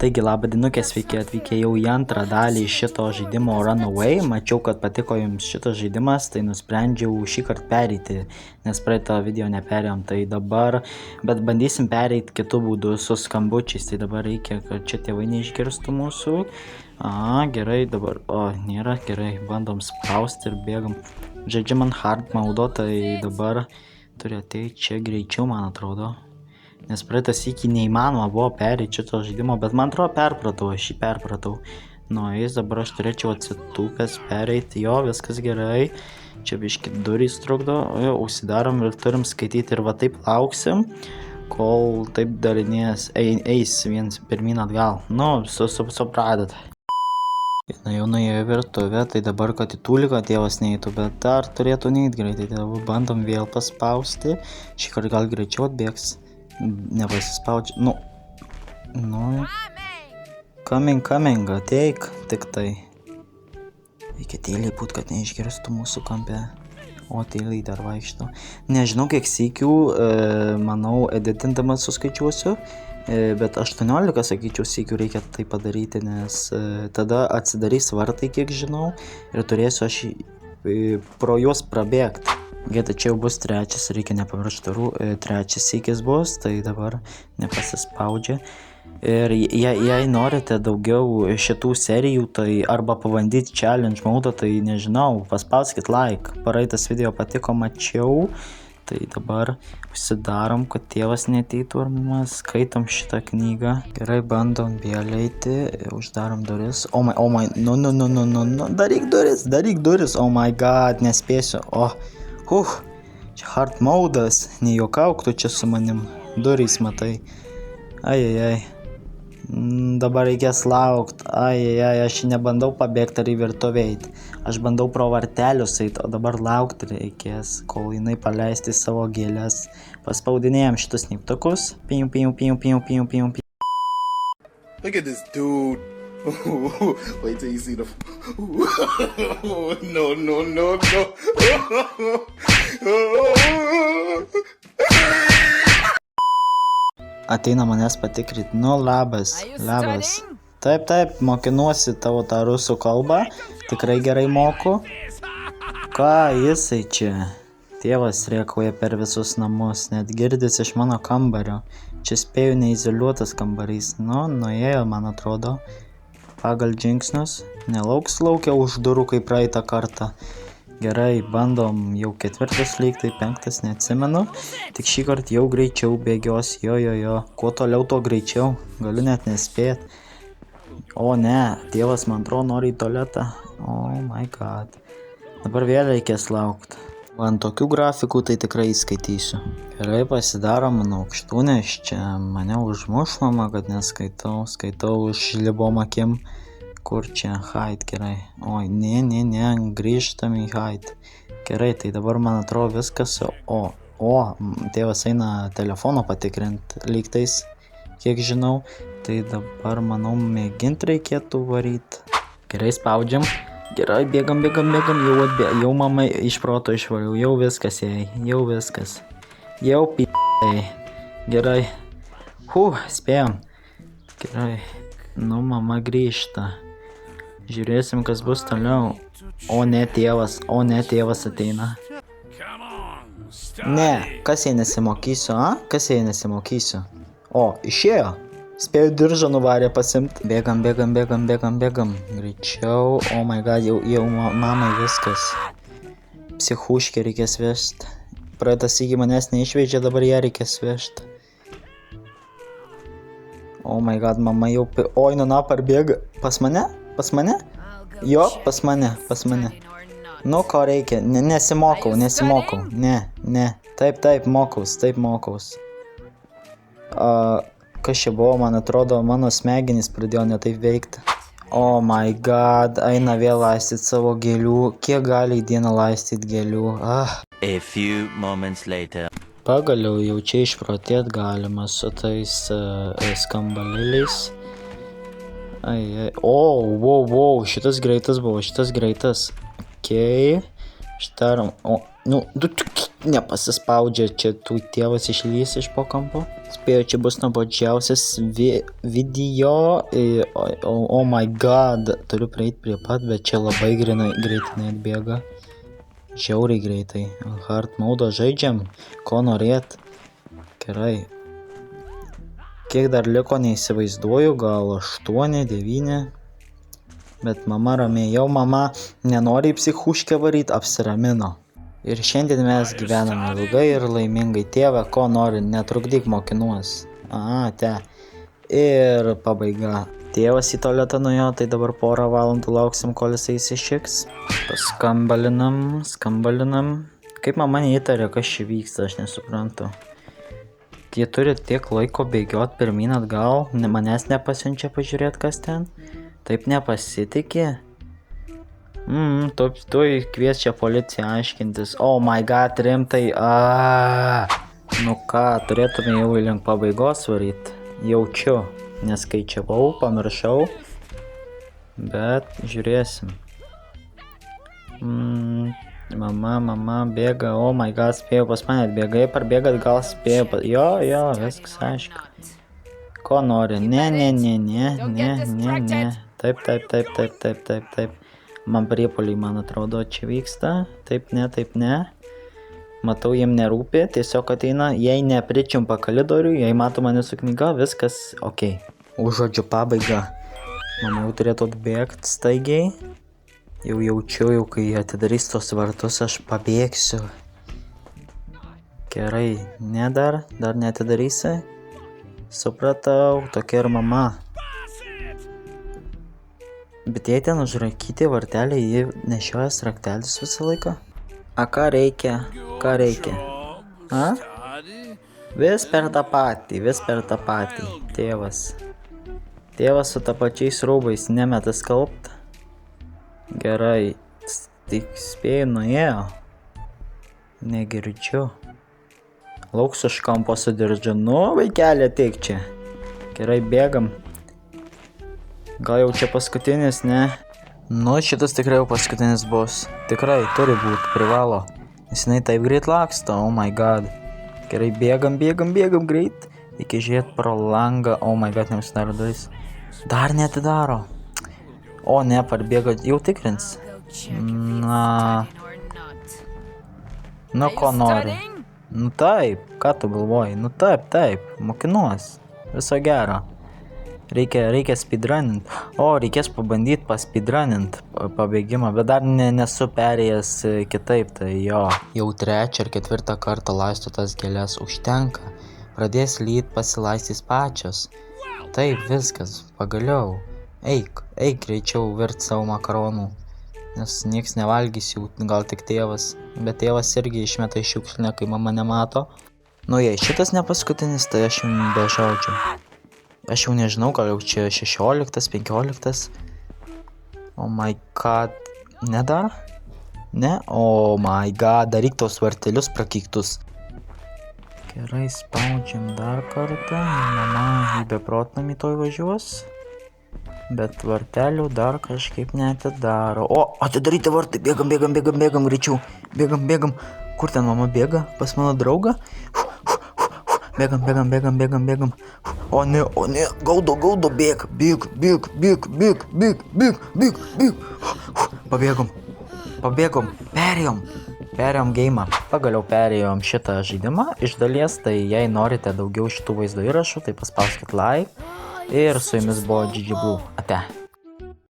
Taigi, labadienukė, sveiki atvykę jau į antrą dalį šito žaidimo Runaway. Mačiau, kad patiko jums šitas žaidimas, tai nusprendžiau šį kartą pereiti, nes praeitą video neperėjom. Tai dabar, bet bandysim pereiti kitų būdų su skambučiais. Tai dabar reikia, kad čia tėvai neišgirstų mūsų. Gerai, dabar, nėra, gerai, bandom spausti ir bėgam. Žaidžiam ant hard maudo, tai dabar turi ateiti čia greičiau, man atrodo. Nes praeitas iki neįmanoma buvo pereiti šito žaidimo, bet man atrodo perpratau, aš jį perpratau. Nuėjus, dabar aš turėčiau atsitūpęs pereiti, jo, viskas gerai. Čia biški durys trukdo, jo, užsidarom ir turim skaityti ir va taip lauksim, kol taip darinės, eis viens pirmyn atgal. Nu, supratot. Jau nuėjo į virtuvę, tai dabar, kad į tūliką tėvas neįtų, bet dar turėtų neįt greitai. Tai dabar bandom vėl paspausti, šį kartą gal greičiau atbėgs. Nepasispaudžia, coming, ateik, tik tai. Reikia tyliai būt, kad neišgirstų mūsų kampe. O, tyliai dar vaikšto. Nežinau, kiek sykių, manau, editindamas suskaičiuosiu, bet 18, sakyčiau, sykių reikia tai padaryti, nes tada atsidarys vartai, kiek žinau, ir turėsiu aš pro juos prabėgti. Tai čia jau bus trečias, reikia nepamiršti, trečias sykis bus, tai dabar nepasispaudžia. Ir jei norite daugiau šitų serijų, tai arba pabandyti challenge maudą, tai nežinau, paspauskit like. Praeitas video patiko, mačiau, tai dabar užsidarom, kad tėvas neteitų, ar mes skaitom šitą knygą. Gerai, bandom vėl eiti, uždarom duris. Oh my, no, daryk duris, oh my god, nespėsiu, čia hard maudas, nejuokauk tu čia su manim, durys matai. Ai, dabar reikės laukt, aš nebandau pabėgti ar į virtuvę eiti, aš bandau pro vartelius eiti, o dabar laukti reikės, kol jinai paleisti savo gėlės. Paspaudinėjom šitus sniptukus, pijum. Look at this dude. Wait till you see the. No. Ateina manęs patikrinti. Labas. Taip, mokinuosi tavo tą rusų kalbą. Tikrai gerai moku. Ką jisai čia? Tėvas rėkauja per visus namus, net girdis iš mano kambario. Čia spėju neizoliuotas kambarys. Nuėjo, man atrodo. Pagal žingsnius. Nelauks laukia už durų kaip praeitą kartą. Gerai, bandom jau 4 lyg, tai 5 neatsimenu. Tik šį kartą jau greičiau bėgios, jo. Kuo toliau, to greičiau. Galiu net nespėt. O ne, tėvas man atrodo nori į tualetą. Oh my god. Dabar vėl reikės laukti. Ant tokių grafikų tai tikrai įskaitysiu. Gerai, pasidarom ant aukštų, nes čia mane užmuš mama, kad neskaitau. Skaitau už libom akim. Kur čia? Hide, gerai. Oi, ne, grįžtam į hide. Gerai, tai dabar man atrodo viskas. Tėvas eina telefono patikrinti lygtais, kiek žinau. Tai dabar, manau, mėginti reikėtų varyti. Gerai, spaudžiam. Gerai, bėgam, jau mama iš proto išvariau, jau viskas jai, jau p***ai. Gerai, spėjom. Gerai, mama grįžta. Žiūrėsim, kas bus toliau. O ne, tėvas ateina. Ne, kas jei nesimokysiu, O, išėjo. Spėjau diržą nuvarė pasimt. Bėgam. Greičiau. Oh my god, jau mamai viskas. Psichuškė reikės vežti. Praeitas iki manęs neišvežė, dabar ją reikės vežti. Oh my god, mama jau... Oi, parbėga. Pas mane? Jo, pas mane. Ko reikia? Nesimokau. Ne. Taip, mokaus. Kas čia buvo, man atrodo, mano smegenys pradėjo ne taip veikti. Oh my god, eina vėl laistyti savo gėlių. Kiek gali į dieną laistyti gėlių? A few moments later. Pagaliau jau čia išprotėt galima su tais skambalėliais. Wow, šitas greitas buvo, Okei. Štarom. nepasispaudžia, čia tų tėvas išlys iš po kampo. Spėjo, čia bus nuobodžiausias video, oh my god, turiu prieiti prie pat, bet čia labai greitai atbėga. Žiauriai greitai. Hard mode žaidžiam, ko norėt. Gerai. Kiek dar liko, neįsivaizduoju, gal 8, 9. Bet mama ramiai, jau mama nenori į psichuškę varyti, apsiramino. Ir šiandien mes gyvename ilgai ir laimingai. Tėve, ko nori, netrukdyk mokinuos. Ir pabaiga. Tėvas į tualetą nuėjo, tai dabar porą valandų lauksim, kol jisai įsišiks. Skambalinam. Kaip mama neįtarė, kas čia vyksta, aš nesuprantu. Jie turi tiek laiko bėgiot pirmyn atgal, manęs nepasiunčia pažiūrėti, kas ten. Taip nepasitikė. Tuoj kviečia policiją aiškintis. Oh my god, rimtai. Nu ką, turėtume jau link pabaigos varyti. Jaučiu, neskaičiavau, pamiršau. Bet žiūrėsim. Mama bėga, oh my god, spėjau pas mane atbėga, parbėgat, gal spėjau, jo, viskas aišku. Ko nori? Ne. Taip. Man priepuoliai, man atrodo, čia vyksta. Taip, ne. Matau, jiem nerūpi, tiesiog ateina, jei nepričiumpa kalidorių, jei mato mane su knyga, viskas ok. Užuodžiu pabaigą. Mama jau turėtų atbėgti staigiai. Jau jaučiu, kai atidarys tos vartus, aš pabėgsiu. Gerai, ne dar neatidarysi. Supratau, tokia ir mama. Bet jei ten užrakyti vartelį, jį nešiojas raktelis visą laiką. Ką reikia? Vis per tą patį, Tėvas su ta pačiais rūbais nemeta skalbt. Gerai, tik spėjai nuėjo. Negirdžiu. Lauks už kampo su diržu. Nu, vaikelė, ateik čia. Gerai, bėgam. Gal jau čia paskutinis, ne? Nu, šitas tikrai jau paskutinis bus. Tikrai, turi būti, privalo. Nes jinai taip greit laksto, oh my god. Gerai, bėgam greit. Reikia žiūrėti pro langą, oh my god, neužsidaro duris. Dar neatidaro. O, ne, parbėgo, jau tikrins. Nu, ko nori? Nu taip, ką tu galvoji? Nu taip, mokinuos. Viso gero. Reikia speedrunint. O, reikės pabandyti paspeedrunint pabėgimą, bet dar nesu perėjęs kitaip, tai jo. Jau 3 ar 4 kartą laisto tas gėles, užtenka. Pradės lyt, pasilaistys pačios. Taip, viskas, pagaliau. Eik greičiau virt savo makaronų, nes nieks nevalgys jų, gal tik tėvas. Bet tėvas irgi išmeta į šiukšlinę, kai mama nemato. Nu, jei šitas ne paskutinis, tai aš jau bežaudžiu. Aš jau nežinau, gal jau čia 16, 15. Oh my god, ne dar? Ne? Oh my god, daryk tos vartelius prakyktus. Gerai, spaudžiam dar kartą. Mama į beprotnamį toj važiuos. Bet vartelių dar kažkaip neatidaro. O, atidaryti vartai, bėgam, greičiau. Bėgam. Kur ten mama bėga? Pas mano draugą? Bėgam. O ne, gaudo, bėg. Pabėgom, perėjom geimą. Pagaliau perėjom šitą žaidimą. Iš dalies, tai jei norite daugiau šitų vaizdo įrašų, tai paspauskit like. Ir su jumis buvo GG Blue. Ate.